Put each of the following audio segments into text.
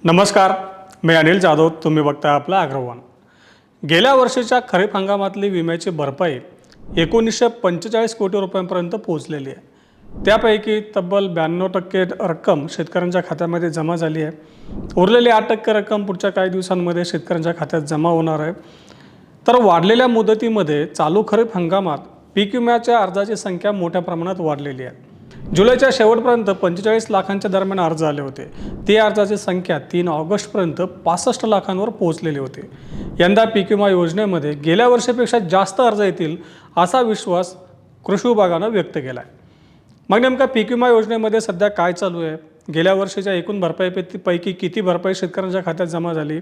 नमस्कार, मी अनिल जाधव. तुम्ही बघताय आपला अग्रवान. गेल्या वर्षीच्या खरीप हंगामातली विम्याची भरपाई 1945 कोटी रुपयांपर्यंत पोहोचलेली आहे. त्यापैकी तब्बल 92% रक्कम शेतकऱ्यांच्या खात्यामध्ये जमा झाली आहे. उरलेली 8% रक्कम पुढच्या काही दिवसांमध्ये शेतकऱ्यांच्या खात्यात जमा होणार आहे. तर वाढलेल्या मुदतीमध्ये चालू खरीप हंगामात पीक विम्याच्या अर्जाची संख्या मोठ्या प्रमाणात वाढलेली आहे. जुलैच्या शेवटपर्यंत 45 लाखांच्या दरम्यान अर्ज आले होते. ती अर्जाची संख्या 3 ऑगस्टपर्यंत 65 लाखांवर पोहोचलेली होती. यंदा पीक विमा योजनेमध्ये गेल्या वर्षीपेक्षा जास्त अर्ज येतील असा विश्वास कृषी विभागानं व्यक्त केला आहे. मग नेमका पीक विमा योजनेमध्ये सध्या काय चालू आहे? गेल्या वर्षीच्या एकूण भरपाईपैकी किती भरपाई शेतकऱ्यांच्या खात्यात जमा झाली?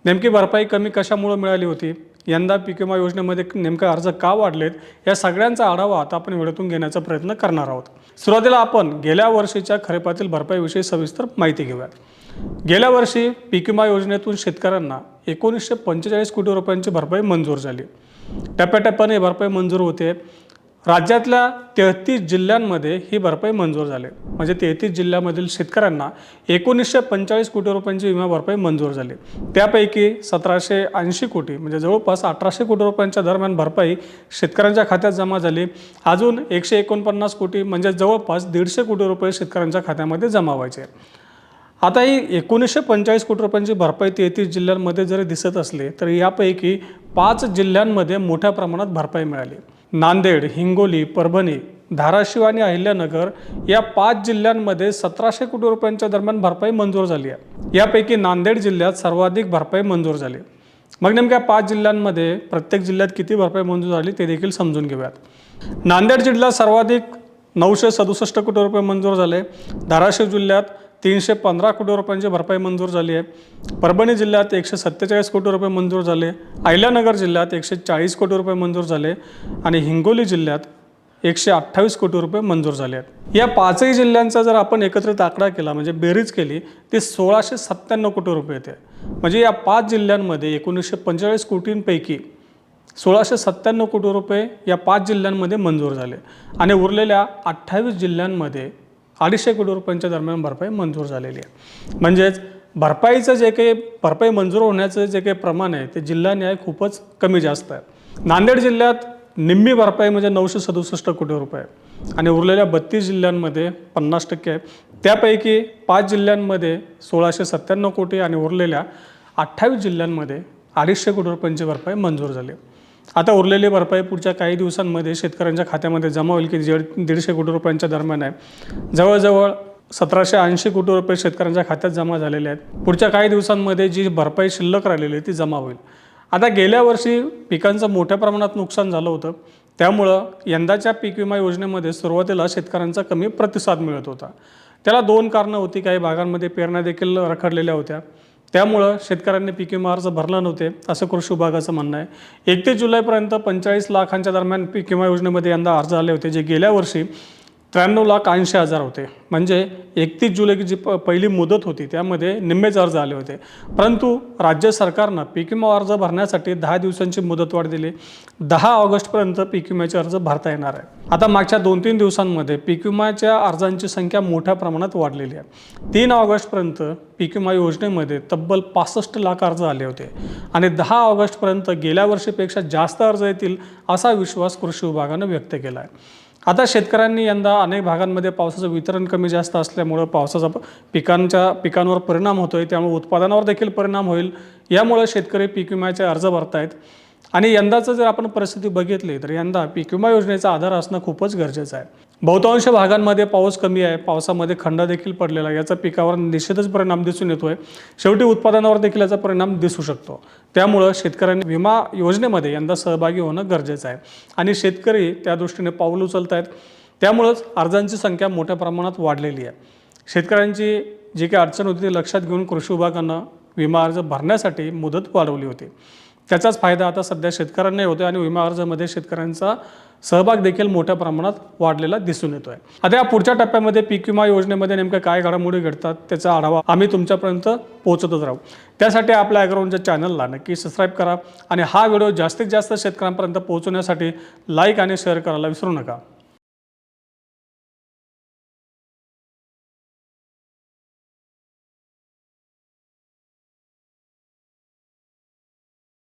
नेमकी भरपाई कमी कशामुळे मिळाली होती? यंदा पीक विमा योजनेमध्ये नेमका अर्ज का वाढलेत? या सगळ्यांचा आढावा आता आपण व्हिडिओतून घेण्याचा प्रयत्न करणार आहोत. सुरुवातीला आपण गेल्या वर्षीच्या खरीपातील भरपाईविषयी सविस्तर माहिती घेऊयात. गेल्या वर्षी पीक विमा योजनेतून शेतकऱ्यांना 1945 कोटी रुपयांची भरपाई मंजूर झाली. टप्प्याटप्प्याने भरपाई मंजूर होते. राज्यातल्या 33 जिल्ह्यांमध्ये ही भरपाई मंजूर झाली. म्हणजे 33 जिल्ह्यामधील शेतकऱ्यांना 1945 कोटी रुपयांची विमा भरपाई मंजूर झाली. त्यापैकी 1780 कोटी म्हणजे जवळपास 1800 कोटी रुपयांच्या दरम्यान भरपाई शेतकऱ्यांच्या खात्यात जमा झाली. अजून 149 कोटी म्हणजे जवळपास 150 कोटी रुपये शेतकऱ्यांच्या खात्यामध्ये जमा व्हायचे. आता ही 1945 कोटी रुपयांची भरपाई 33 जिल्ह्यांमध्ये जरी दिसत असली तर यापैकी 5 जिल्ह्यांमध्ये मोठ्या प्रमाणात भरपाई मिळाली. नांदेड, हिंगोली, परभणी, धाराशिव आणि अहिल्यानगर या 5 जिल्ह्यांमध्ये 1700 कोटी रुपयांच्या दरम्यान भरपाई मंजूर झाली आहे. यापैकी नांदेड जिल्ह्यात सर्वाधिक भरपाई मंजूर झाली. मग नेमक्या 5 जिल्ह्यांमध्ये प्रत्येक जिल्ह्यात किती भरपाई मंजूर झाली ते देखील समजून घेऊयात. नांदेड जिल्ह्यात सर्वाधिक 967 कोटी रुपये मंजूर झाले. धाराशिव जिल्ह्यात 315 कोटी रुपयांची भरपाई मंजूर झाली आहे. परभणी जिल्ह्यात 147 कोटी रुपये मंजूर झाले. अहिल्यानगर जिल्ह्यात 140 कोटी रुपये मंजूर झाले आणि हिंगोली जिल्ह्यात 128 कोटी रुपये मंजूर झाले आहेत. या 5ही जिल्ह्यांचा जर आपण एकत्रित आकडा केला म्हणजे बेरीज केली ती 1697 कोटी रुपये येते. म्हणजे या 5 जिल्ह्यांमध्ये 1945 कोटींपैकी 1697 कोटी रुपये या 5 जिल्ह्यांमध्ये मंजूर झाले आणि उरलेल्या 28 जिल्ह्यांमध्ये 250 कोटी रुपयांच्या दरम्यान भरपाई मंजूर झालेली आहे. म्हणजेच भरपाईचं जे काही भरपाई मंजूर होण्याचं जे काही प्रमाण आहे ते जिल्हानिहाय खूपच कमी जास्त आहे. नांदेड जिल्ह्यात निम्मी भरपाई म्हणजे 967 कोटी रुपये आणि उरलेल्या 32 जिल्ह्यांमध्ये 50% आहे. त्यापैकी 5 जिल्ह्यांमध्ये 1697 कोटी आणि उरलेल्या 28 जिल्ह्यांमध्ये 250 कोटी रुपयांची भरपाई मंजूर झाली. आता उरलेली भरपाई पुढच्या काही दिवसांमध्ये शेतकऱ्यांच्या खात्यामध्ये जमा होईल की 150 कोटी रुपयांच्या दरम्यान आहे. जवळजवळ 1780 कोटी रुपये शेतकऱ्यांच्या खात्यात जमा झालेले आहेत. पुढच्या काही दिवसांमध्ये जी भरपाई शिल्लक राहिलेली आहे ती जमा होईल. आता गेल्या वर्षी पिकांचं मोठ्या प्रमाणात नुकसान झालं होतं. त्यामुळं यंदाच्या पीक विमा योजनेमध्ये सुरुवातीला शेतकऱ्यांचा कमी प्रतिसाद मिळत होता. त्याला 2 कारणं होती. काही भागांमध्ये पेरण्या देखील रखडलेल्या होत्या. त्यामुळं शेतकऱ्यांनी पीक विमा अर्ज भरला नव्हते असं कृषी विभागाचं म्हणणं आहे. 31 जुलैपर्यंत 45 लाखांच्या दरम्यान पीक विमा योजनेमध्ये यंदा अर्ज आले होते, जे गेल्या वर्षी 93,80,000 होते. म्हणजे 31 जुलैची जी पहिली मुदत होती त्यामध्ये निम्मेच अर्ज आले होते. परंतु राज्य सरकारनं पीक विमा अर्ज भरण्यासाठी 10 दिवसांची मुदतवाढ दिली. 10 ऑगस्टपर्यंत पीक विम्याचे अर्ज भरता येणार आहे. आता मागच्या 2-3 दिवसांमध्ये पीक विम्याच्या अर्जांची संख्या मोठ्या प्रमाणात वाढलेली आहे. 3 ऑगस्टपर्यंत पीक विमा योजनेमध्ये तब्बल 65 लाख अर्ज आले होते आणि 10 ऑगस्टपर्यंत गेल्या वर्षीपेक्षा जास्त अर्ज येतील असा विश्वास कृषी विभागानं व्यक्त केला आहे. आता शेतकऱ्यांनी यंदा अनेक भागांमध्ये पावसाचं वितरण कमी जास्त असल्यामुळं पावसाचा पिकांवर परिणाम होतो आहे. त्यामुळे उत्पादनावर देखील परिणाम होईल. यामुळे शेतकरी पीक विम्याचे अर्ज भरतायत आणि यंदाचं जर आपण परिस्थिती बघितली तर यंदा पीक विमा योजनेचा आधार असणं खूपच गरजेचं आहे. बहुतांश भागांमध्ये पाऊस कमी आहे. पावसामध्ये खंड देखील पडलेला आहे. याचा पिकावर निश्चितच परिणाम दिसून येतो आहे. शेवटी उत्पादनावर देखील याचा परिणाम दिसू शकतो. त्यामुळं शेतकऱ्यांनी विमा योजनेमध्ये यंदा सहभागी होणं गरजेचं आहे आणि शेतकरी त्या दृष्टीने पाऊल उचलत आहेत. त्यामुळंच अर्जांची संख्या मोठ्या प्रमाणात वाढलेली आहे. शेतकऱ्यांची जी काही अडचण होती ती लक्षात घेऊन कृषी विभागानं विमा अर्ज भरण्यासाठी मुदत वाढवली होती. त्याचाच फायदा आता सध्या शेतकऱ्यांनाही होतो आणि विमा अर्जामध्ये शेतकऱ्यांचा सहभाग देखील मोठ्या प्रमाणात वाढलेला दिसून येतो आहे. आता या पुढच्या टप्प्यामध्ये पीक विमा योजनेमध्ये नेमक्या काय घडामोडी घडतात त्याचा आढावा आम्ही तुमच्यापर्यंत पोहोचतच राहू. त्यासाठी आपल्या अग्रवानच्या चॅनलला नक्की सबस्क्राईब करा आणि हा व्हिडिओ जास्तीत जास्त शेतकऱ्यांपर्यंत पोहोचवण्यासाठी लाईक आणि शेअर करायला विसरू नका.